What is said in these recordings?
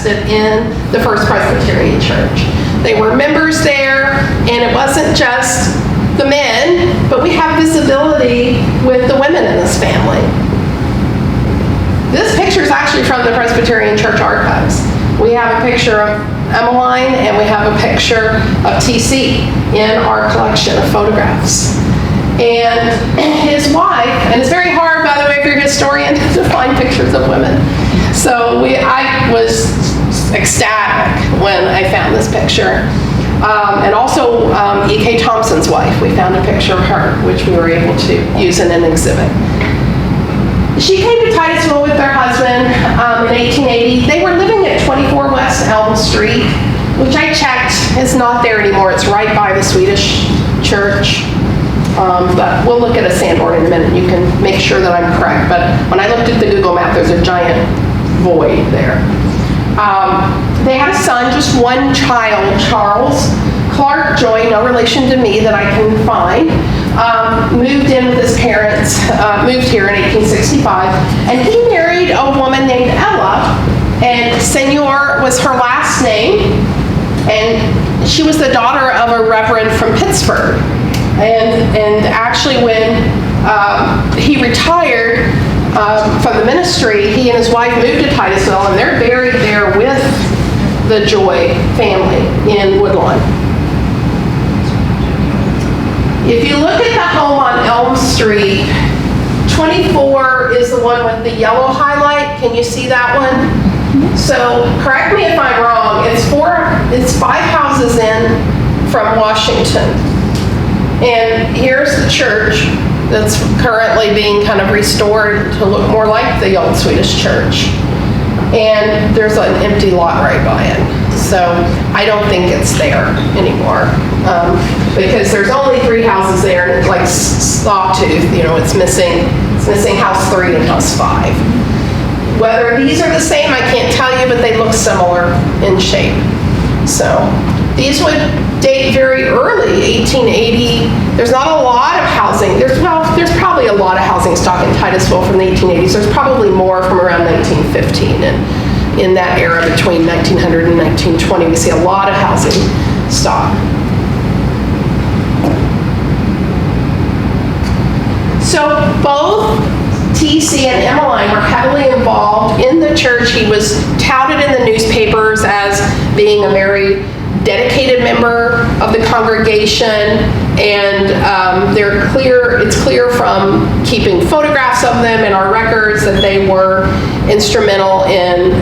invested in the First Presbyterian Church. They were members there, and it wasn't just the men, but we have visibility with the women in this family. This picture is actually from the Presbyterian Church archives. We have a picture of Emmeline, and we have a picture of TC in our collection of photographs. And his wife, and it's very hard, by the way, if you're a historian, to find pictures of women. So I was ecstatic when I found this picture. And also E.K. Thompson's wife, we found a picture of her, which we were able to use in an exhibit. She came to Titusville with their husband in 1880. They were living at 24 West Elm Street, which I checked is not there anymore. It's right by the Swedish church. But we'll look at a sandboard in a minute. You can make sure that I'm correct. But when I looked at the Google map, there's a giant void there. They had a son, just one child, Charles Clark Joy, no relation to me that I can find. Moved in with his parents, moved here in 1865, and he married a woman named Ella, and Senor was her last name, and she was the daughter of a reverend from Pittsburgh. And actually when he retired from the ministry, he and his wife moved to Titusville, and they're buried there with the Joy family in Woodlawn. If you look at the home on Elm Street, 24 is the one with the yellow highlight. Can you see that one? So correct me if I'm wrong, it's 5 houses in from Washington. And here's the church that's currently being kind of restored to look more like the old Swedish church. And there's an empty lot right by it. So I don't think it's there anymore. Because there's only 3 houses there, and it's like sawtooth, it's missing house 3 and house 5. Whether these are the same, I can't tell you, but they look similar in shape. So these would date very early, 1880. There's not a lot of housing. There's probably a lot of housing stock in Titusville from the 1880s. There's probably more from around 1915. And in that era between 1900 and 1920, we see a lot of housing stock. So both TC and Emmeline were heavily involved in the church. He was touted in the newspapers as being a very dedicated member of the congregation, and it's clear from keeping photographs of them in our records that they were instrumental in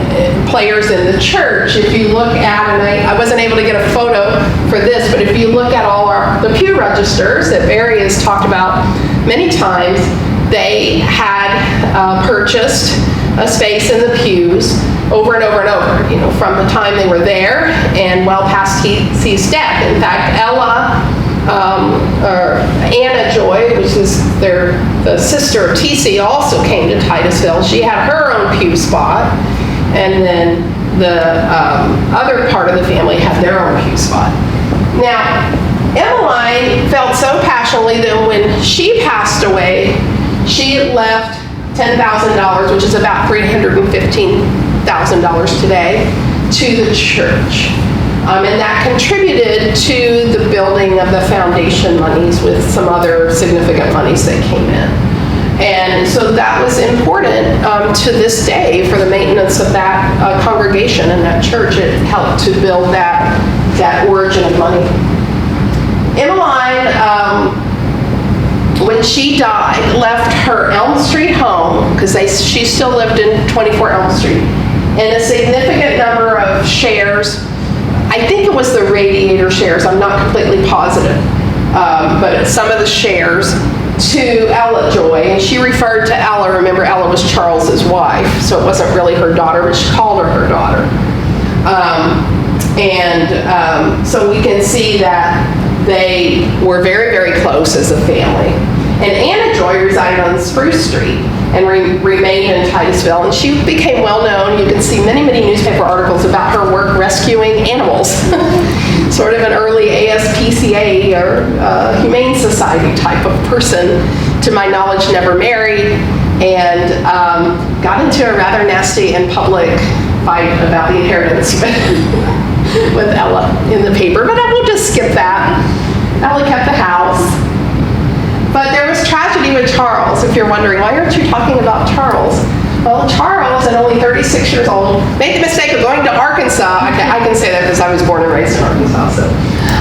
players in the church. If you look at, and I wasn't able to get a photo for this, but if you look at all the pew registers that Barry has talked about many times, they had purchased a space in the pews over and over and over, from the time they were there and well past TC's death. In fact, or Anna Joy, which is the sister of TC, also came to Titusville. She had her own pew spot, and then the other part of the family had their own pew spot. Now, Emmeline felt so passionately that when she passed away, she left $10,000, which is about $315,000 today, to the church. And that contributed to the building of the foundation monies with some other significant monies that came in. And so that was important to this day for the maintenance of that congregation and that church. It helped to build that origin of money. Emmeline, when she died, left her Elm Street home, because she still lived in 24 Elm Street, and a significant number of shares. I think it was the Radiator shares, I'm not completely positive, but some of the shares to Ella Joy, and she referred to Ella. Remember, Ella was Charles's wife, so it wasn't really her daughter, but she called her daughter. So we can see that they were very, very close as a family. And Anna Joy resided on Spruce Street and remained in Titusville, and she became well known. You can see many, many newspaper articles about her work rescuing animals. Sort of an early ASPCA or Humane Society type of person. To my knowledge, never married, and got into a rather nasty and public fight about the inheritance with Ella in the paper, but we'll just skip that. Ella kept the house. But there was tragedy with Charles, if you're wondering, why aren't you talking about Charles? Well, Charles, at only 36 years old, made the mistake of going to Arkansas. I can say that because I was born and raised in Arkansas, so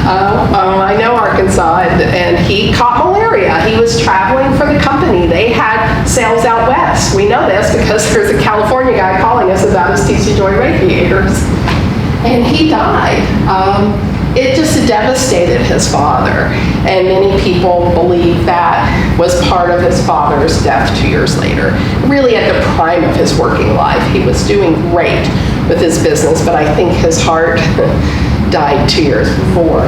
I know Arkansas, and he caught malaria. He was traveling for the company. They had sales out west. We know this because there's a California guy calling us about his TC Joy radiators, and he died. It just devastated his father, and many people believe that was part of his father's death 2 years later. Really at the prime of his working life. He was doing great with his business, but I think his heart died 2 years before.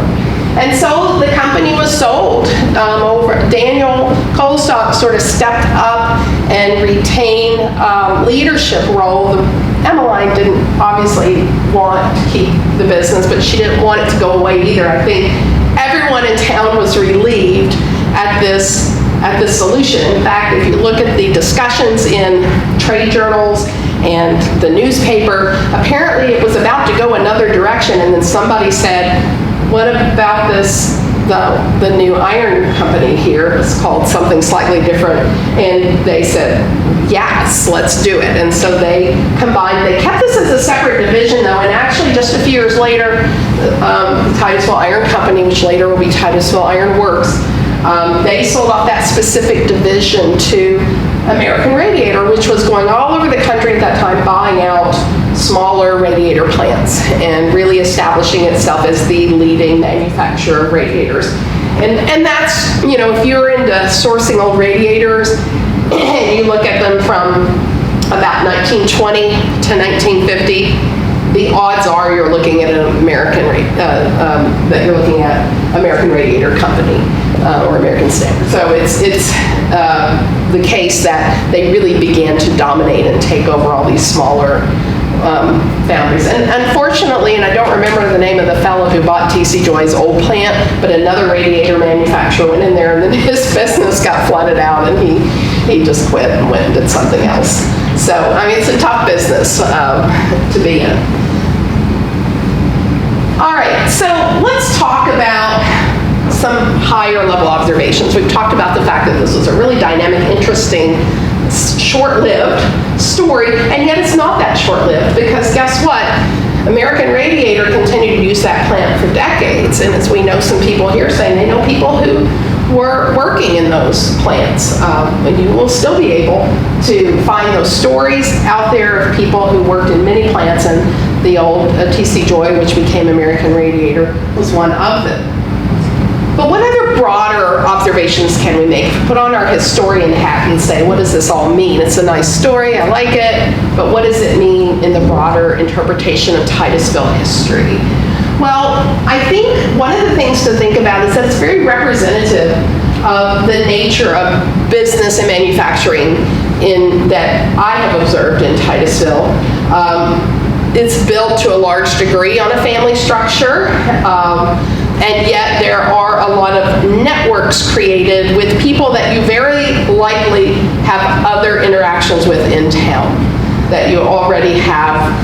And so the company was sold. Daniel Colstock sort of stepped up and retained leadership role. Emmeline didn't obviously want to keep the business, but she didn't want it to go away either. I think everyone in town was relieved at this solution. In fact, if you look at the discussions in trade journals and the newspaper, apparently it was about to go another direction, and then somebody said, what about this, the new iron company here? It's called something slightly different. And they said, yes, let's do it. And so they combined, they kept this as a separate division though, and actually just a few years later, the Titusville Iron Company, which later will be Titusville Iron Works, they sold off that specific division to American Radiator, which was going all over the country at that time, buying out smaller radiator plants and really establishing itself as the leading manufacturer of radiators. And that's, you know, if you're into sourcing old radiators and you look at them from about 1920 to 1950, the odds are you're looking at an American American Radiator Company or American Standard. So it's the case that they really began to dominate and take over all these smaller foundries. And unfortunately, and I don't remember the name of the fellow who bought TC Joy's old plant, but another radiator manufacturer went in there, and then his business got flooded out, and he just quit and went and did something else. So, I mean, it's a tough business to be in. All right, so let's talk about some higher level observations. We've talked about the fact that this was a really dynamic, interesting, short-lived story, and yet it's not that short-lived, because guess what? American Radiator continued to use that plant for decades, and as we know, some people here saying they know people who were working in those plants. And you will still be able to find those stories out there of people who worked in many plants, and the old TC Joy, which became American Radiator, was one of them. But what other broader observations can we make? Put on our historian hat and say, what does this all mean? It's a nice story, I like it, but what does it mean in the broader interpretation of Titusville history? Well, I think one of the things to think about is that it's very representative of the nature of business and manufacturing that I have observed in Titusville. It's built to a large degree on a family structure, and yet there are a lot of networks created with people that you very likely have other interactions with in town, that you already have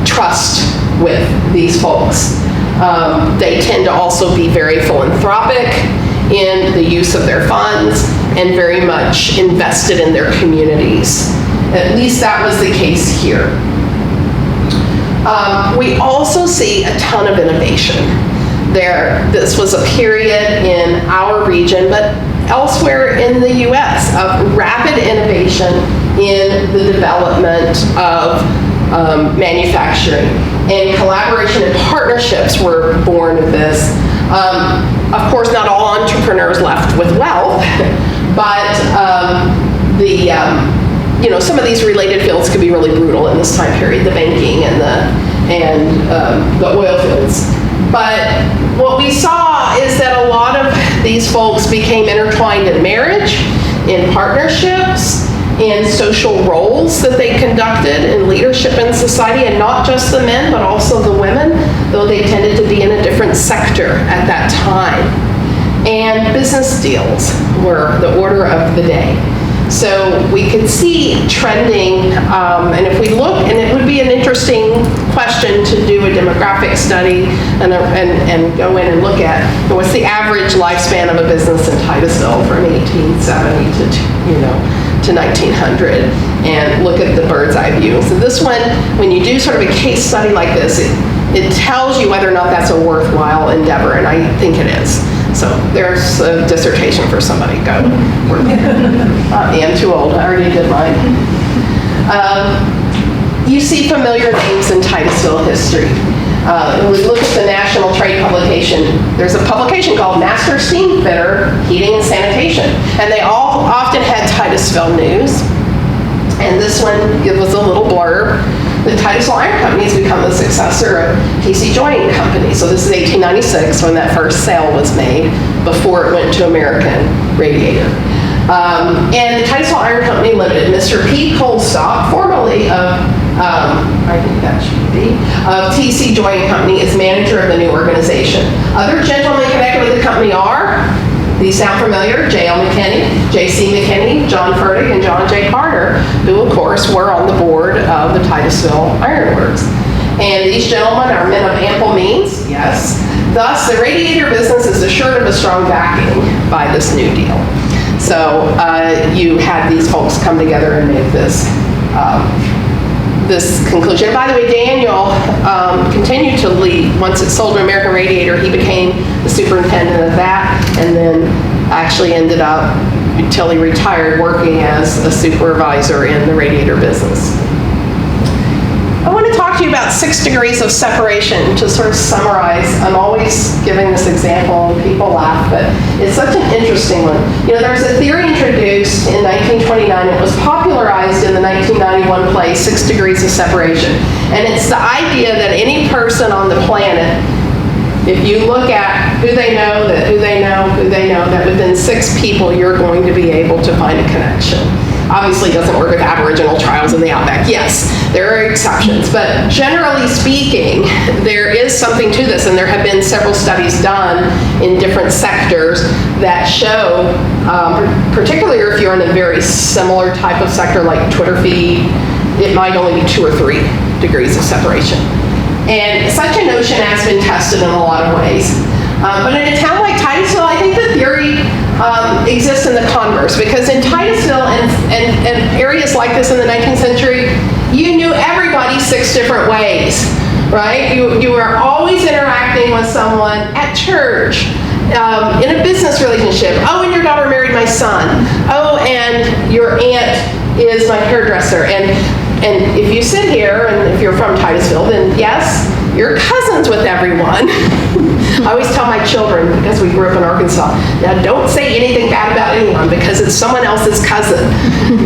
trust with these folks. They tend to also be very philanthropic in the use of their funds and very much invested in their communities. At least that was the case here. We also see a ton of innovation. This was a period in our region, but elsewhere in the US, of rapid innovation in the development of manufacturing. And collaboration and partnerships were born of this. Of course, not all entrepreneurs left with wealth, but some of these related fields could be really brutal in this time period, the banking and the oil fields. But what we saw is that a lot of these folks became intertwined in marriage, in partnerships, in social roles that they conducted in leadership in society, and not just the men, but also the women, though they tended to be in a different sector at that time. And business deals were the order of the day. So we could see trending, and if we look, and it would be an interesting question to do a demographic study and go in and look at what's the average lifespan of a business in Titusville from 1870 to 1900, and look at the bird's eye view. So this one, when you do sort of a case study like this, it tells you whether or not that's a worthwhile endeavor, and I think it is. So there's a dissertation for somebody. Go. I am too old. I already did mine. You see familiar names in Titusville history. When we look at the national trade publication, there's a publication called Master Steamfitter, Heating and Sanitation. And they all often had Titusville news. And this one gives us a little blurb. The Titusville Iron Company has become the successor of PC Joining Company. So this is 1896 when that first sale was made, before it went to American Radiator. And the Titusville Iron Company Limited, Mr. P. Coldstock, formerly of, I think that should be, of TC Joining Company, is manager of the new organization. Other gentlemen connected with the company are, these sound familiar, J.L. McKinney, J.C. McKinney, John Furtick, and John J. Carter, who, of course, were on the board of the Titusville Iron Works. And these gentlemen are men of ample means, yes. Thus, the Radiator business is assured of a strong backing by this new deal. So you had these folks come together and make this this conclusion. By the way, Daniel continued to lead. Once it sold to American Radiator, he became the superintendent of that, and then actually ended up, until he retired, working as a supervisor in the Radiator business. I want to talk to you about 6 degrees of separation to sort of summarize. I'm always giving this example and people laugh, but it's such an interesting one. You know, there was a theory introduced in 1929. It was popularized in the 1991 play 6 Degrees of Separation. And it's the idea that any person on the planet, if you look at who they know, that within 6 people you're going to be able to find a connection. Obviously, it doesn't work with Aboriginal tribes in the outback. Yes, there are exceptions, but generally speaking, there is something to this, and there have been several studies done in different sectors that show, particularly if you're in a very similar type of sector like Twitter feed, it might only be 2 or 3 degrees of separation. And such a notion has been tested in a lot of ways. But in a town like Titusville, I think the theory exists in the converse, because in Titusville and areas like this in the 19th century, you knew everybody 6 different ways, right? You were always interacting with someone at church, in a business relationship. Oh, and your daughter married my son. Oh, and your aunt is my hairdresser. And if you sit here, and if you're from Titusville, then yes, you're cousins with everyone. I always tell my children, because we grew up in Arkansas, now don't say anything bad about anyone because it's someone else's cousin.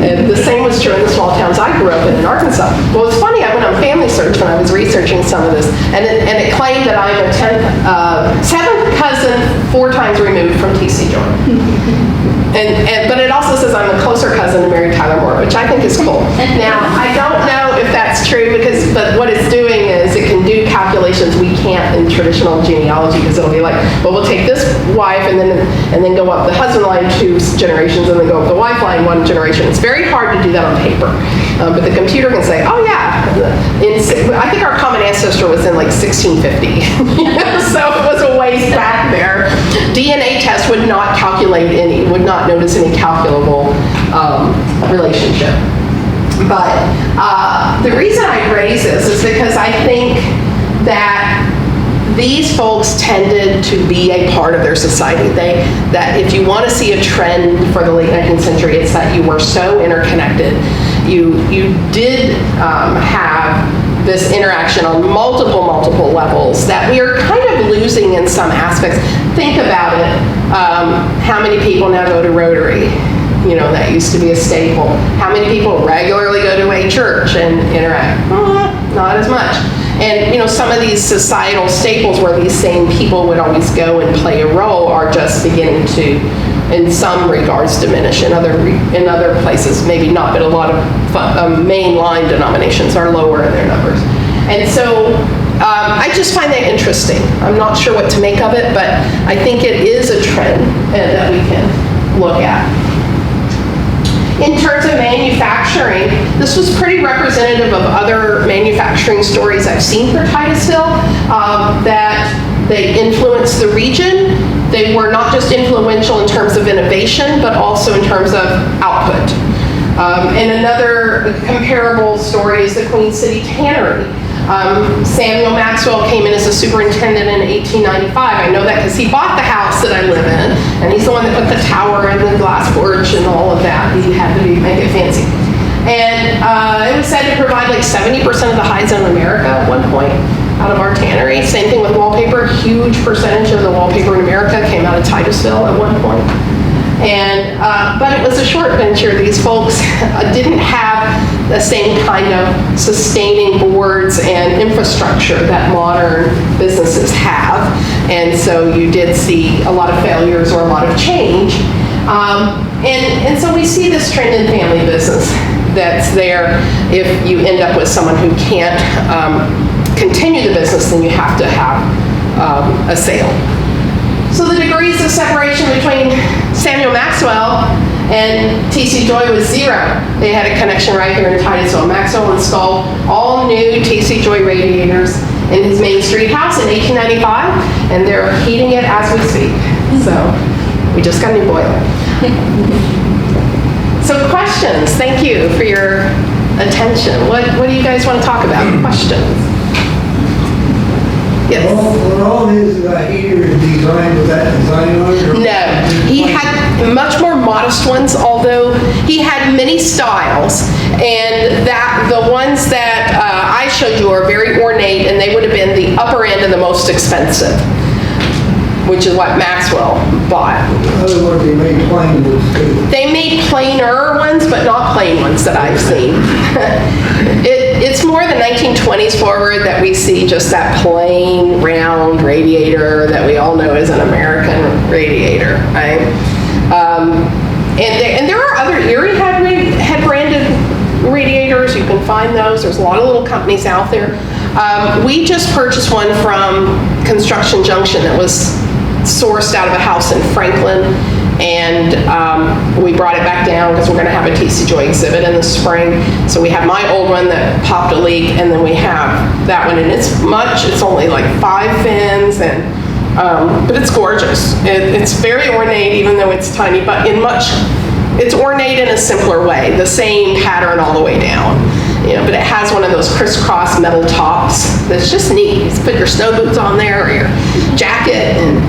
And the same was true in the small towns I grew up in Arkansas. Well, it's funny, I went on Family Search when I was researching some of this, and it claimed that I'm a 7th cousin 4 times removed from TC Joy. But it also says I'm a closer cousin to Mary Tyler Moore, which I think is cool. Now, I don't know if that's true, but what it's doing is it can do calculations we can't in traditional genealogy, because it'll be like, well, we'll take this wife and then go up the husband line 2 generations and then go up the wife line 1 generation. It's very hard to do that on paper. But the computer can say, oh yeah, I think our common ancestor was in like 1650. So it was a ways back there. DNA test would not calculate would not notice any calculable relationship. But the reason I raise this is because I think that these folks tended to be a part of their society. That if you want to see a trend for the late 19th century, it's that you were so interconnected. You did have this interaction on multiple levels that we are kind of losing in some aspects. Think about it. How many people now go to Rotary? You know, that used to be a staple. How many people regularly go to a church and interact? Not as much. And, you know, some of these societal staples where these same people would always go and play a role are just beginning to, in some regards, diminish. In other places, maybe not, but a lot of mainline denominations are lower in their numbers. And so I just find that interesting. I'm not sure what to make of it, but I think it is a trend that we can look at. In this was pretty representative of other manufacturing stories I've seen for Titusville, that they influenced the region. They were not just influential in terms of innovation, but also in terms of output. And another comparable story is the Queen City Tannery. Samuel Maxwell came in as a superintendent in 1895. I know that because he bought the house that I live in, and he's the one that put the tower and the glass porch and all of that. He had to make it fancy. And it was said to provide like 70% of the hides in America at one point out of our tannery. Same thing with wallpaper. Huge percentage of the wallpaper in America came out of Titusville at one point. And, but it was a short venture. These folks didn't have the same kind of sustaining boards and infrastructure that modern businesses have. And so you did see a lot of failures or a lot of change. And so we see this trend in family business that's there. If you end up with someone who can't continue the business, then you have to have a sale. So the degrees of separation between Samuel Maxwell and T.C. Joy was 0. They had a connection right here in Titusville. Maxwell installed all new T.C. Joy radiators in his Main Street house in 1895, and they're heating it as we speak. So we just got a new boiler. So questions, thank you for your attention. What do you guys want to talk about? Questions? Yes. Were all his heaters designed with that design on it? No, he had much more modest ones, although he had many styles, and that the ones that I showed you are very ornate, and they would have been the upper end and the most expensive, which is what Maxwell bought. In other words, they made plain ones too. They made plainer ones, but not plain ones that I've seen. It's more the 1920s forward that we see just that plain, round radiator that we all know is an American radiator, right? And there are other Erie had branded radiators. You can find those. There's a lot of little companies out there. We just purchased one from Construction Junction that was sourced out of a house in Franklin, and we brought it back down because we're going to have a TC Joy exhibit in the spring. So we have my old one that popped a leak, and then we have that one, and it's only like 5 fins, and but it's gorgeous. It's very ornate, even though it's tiny, but it's ornate in a simpler way, the same pattern all the way down. But it has one of those crisscross metal tops that's just neat. You put your snow boots on there or your jacket, and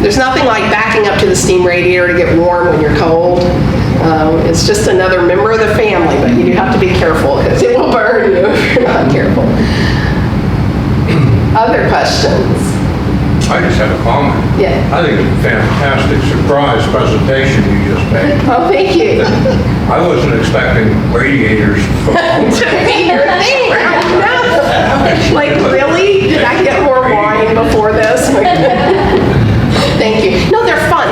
there's nothing like backing up to the steam radiator to get warm when you're cold. It's just another member of the family, but you do have to be careful because it will burn you if you're not careful. Other questions? I just have a comment. Yeah. I think it's a fantastic surprise presentation you just made. Oh, thank you. I wasn't expecting radiators from To be your thing. No. Like, really? Did I get more wine before this? Thank you. No, they're fun.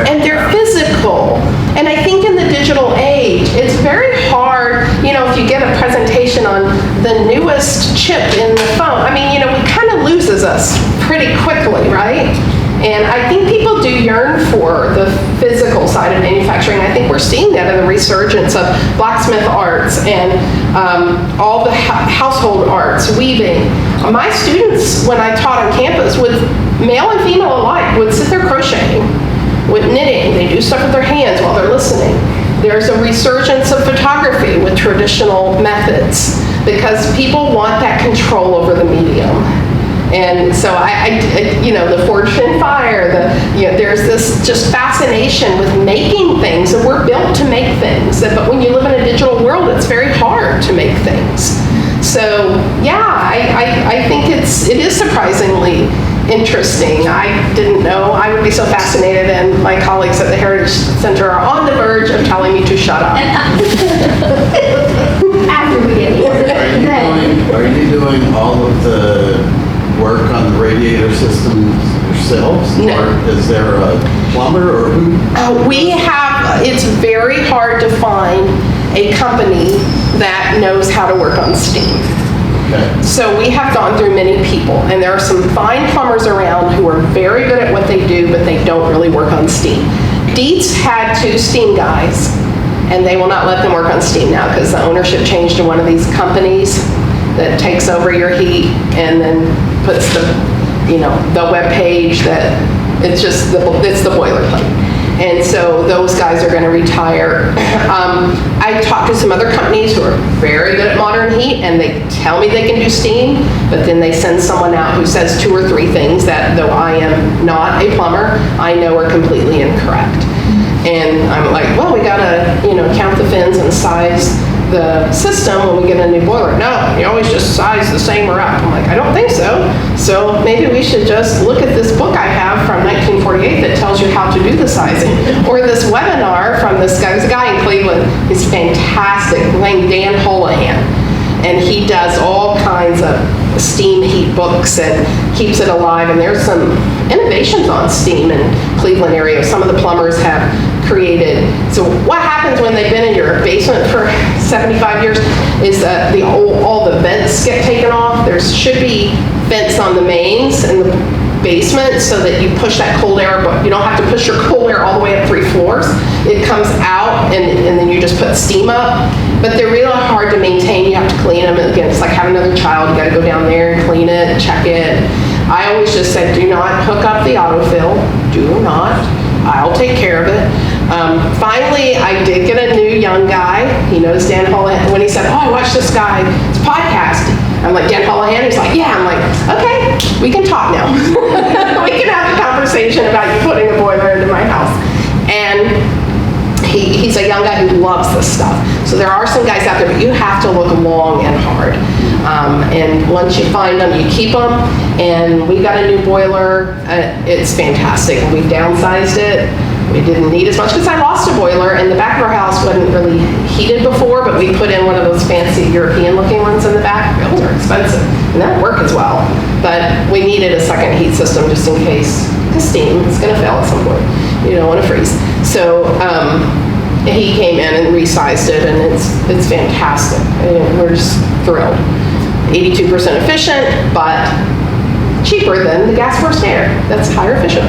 And they're physical. And I think in the digital age, it's very hard, if you get a presentation on the newest chip in the phone, it kind of loses us pretty quickly, right? And I think people do yearn for the physical side of manufacturing. I think we're seeing that in the resurgence of blacksmith arts and all the household arts, weaving. My students, when I taught on campus, male and female alike, would sit there crocheting, with knitting. They do stuff with their hands while they're listening. There's a resurgence of photography with traditional methods because people want that control over the medium. And so the forged in fire, there's this just fascination with making things, and we're built to make things. But when you live in a digital world, it's very hard to make things. So yeah, I think it is surprisingly interesting. I didn't know I would be so fascinated, and my colleagues at the Heritage Center are on the verge of telling me to shut up. After we get here. Are you doing all of the work on the radiator systems yourselves? No. Or is there a plumber or who? We have, it's very hard to find a company that knows how to work on steam. Okay. So we have gone through many people, and there are some fine plumbers around who are very good at what they do, but they don't really work on steam. Dietz had 2 steam guys, and they will not let them work on steam now because the ownership changed to one of these companies that takes over your heat and then puts the, the web page that it's the boilerplate. And so those guys are going to retire. I talked to some other companies who are very good at modern heat, and they tell me they can do steam, but then they send someone out who says 2 or 3 things that, though I am not a plumber, I know are completely incorrect. And I'm like, well, we got to, count the fins and size the system when we get a new boiler. No, you always just size the same or up. I'm like, I don't think so. So maybe we should just look at this book I have from 1948 that tells you how to do the sizing. Or this webinar from this guy. There's a guy in Cleveland. He's fantastic, named Dan Holohan. And he does all kinds of steam heat books and keeps it alive. And there's some innovations on steam in Cleveland area. Some of the plumbers have created. So what happens when they've been in your basement for 75 years is that all the vents get taken off. There should be vents on the mains in the basement so that you push that cold air, but you don't have to push your cold air all the way up 3 floors. It comes out and then you just put steam up. But they're really hard to maintain. You have to clean them. Again, it's like having another child. You got to go down there and clean it, check it. I always just said, do not hook up the autofill. Do not. I'll take care of it. Finally, I did get a new young guy. He knows Dan Holohan. When he said, oh, I watched this guy, it's podcasting. I'm like, Dan Holohan? He's like, yeah. I'm like, okay, we can talk now. We can have a conversation about you putting a boiler into my house. And he's a young guy who loves this stuff. So there are some guys out there, but you have to look long and hard. And once you find them, you keep them. And we got a new boiler. It's fantastic. We downsized it. We didn't need as much because I lost a boiler, and the back of our house wasn't really heated before, but we put in one of those fancy European-looking ones in the back. Those are expensive, and that worked as well. But we needed a second heat system just in case, because steam is going to fail at some point. You don't want to freeze. So he came in and resized it, and it's fantastic. And we're just thrilled. 82% efficient, but cheaper than the gas forced air. That's higher efficient.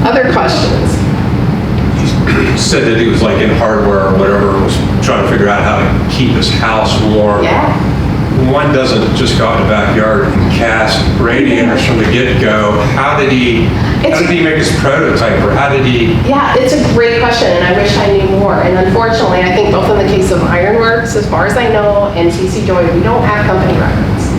Other questions? He said that he was like in hardware or whatever, was trying to figure out how to keep his house warm. Yeah. One doesn't just go out in the backyard and cast radiators from the get-go. How did he make his prototype, or how did he? Yeah, it's a great question, and I wish I knew more. And unfortunately, I think both in the case of Ironworks, as far as I know, and TC Joy, we don't have company records.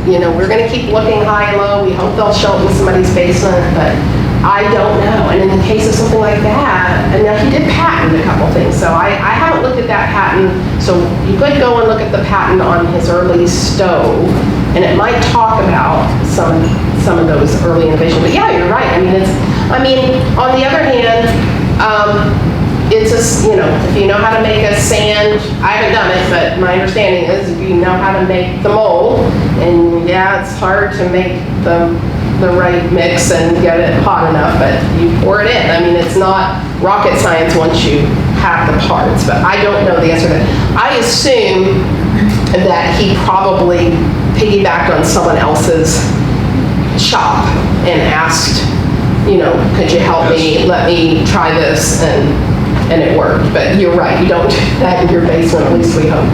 We're going to keep looking high and low. We hope they'll show up in somebody's basement, but I don't know. And in the case of something like that, and now he did patent a couple things, so I haven't looked at that patent. So you could go and look at the patent on his early stove, and it might talk about some of those early innovations. But yeah, you're right. On the other hand, it's just, if you know how to make a sand, I haven't done it, but my understanding is if you know how to make the mold, and yeah, it's hard to make the right mix and get it hot enough, but you pour it in. It's not rocket science once you have the parts, but I don't know the answer to that. I assume that he probably piggybacked on someone else's shop and asked, could you help me, let me try this, and it worked. But you're right, you don't do that in your basement, at least we hope.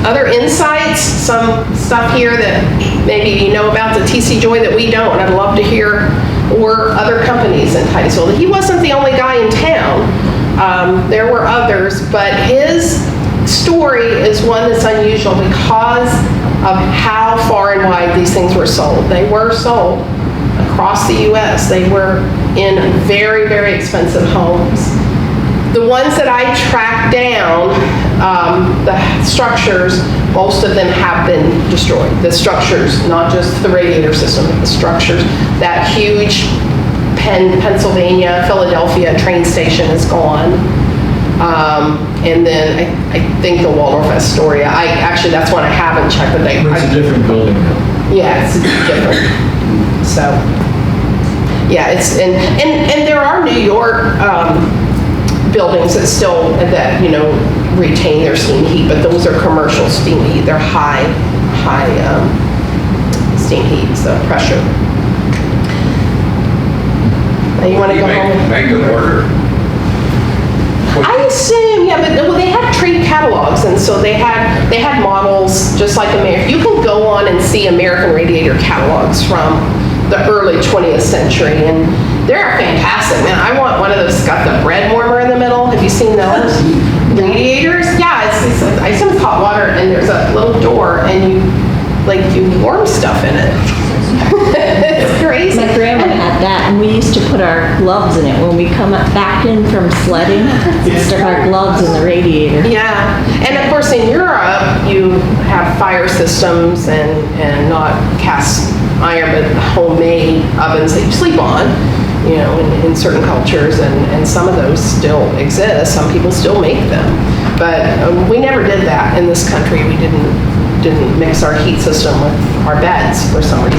Other insights, some stuff here that maybe you know about the TC Joy that we don't, and I'd love to hear, or other companies in Titusville. He wasn't the only guy in town. There were others, but his story is one that's unusual because of how far and wide these things were sold. They were sold across the U.S. They were in very, very expensive homes. The ones that I tracked down, the structures, most of them have been destroyed. The structures, not just the radiator system, but the structures. That huge Pennsylvania, Philadelphia train station is gone. And then I think the Waldorf Astoria. Actually, that's one I haven't checked, but It's a different building now. Yeah, it's different. So, yeah, and there are New York buildings that still retain their steam heat, but those are commercial steam heat. They're high steam heat, so pressure. They want to go home. Make them order. I assume, yeah, but well, they had trade catalogs, and so they had models just like American. You can go on and see American Radiator catalogs from the early 20th century, and they're fantastic. Man, I want one of those. Got the bread warmer in the middle. Have you seen those? Radiators? Yeah, I assume it's hot water, and there's a little door, and you warm stuff in it. It's crazy. My grandma had that, and we used to put our gloves in it when we come back in from sledding. Stick our gloves in the radiator. Yeah, and of course in Europe, you have fire systems and not cast iron, but homemade ovens that you sleep on, in certain cultures, and some of those still exist. Some people still make them. But we never did that in this country. We didn't mix our heat system with our beds for some reason.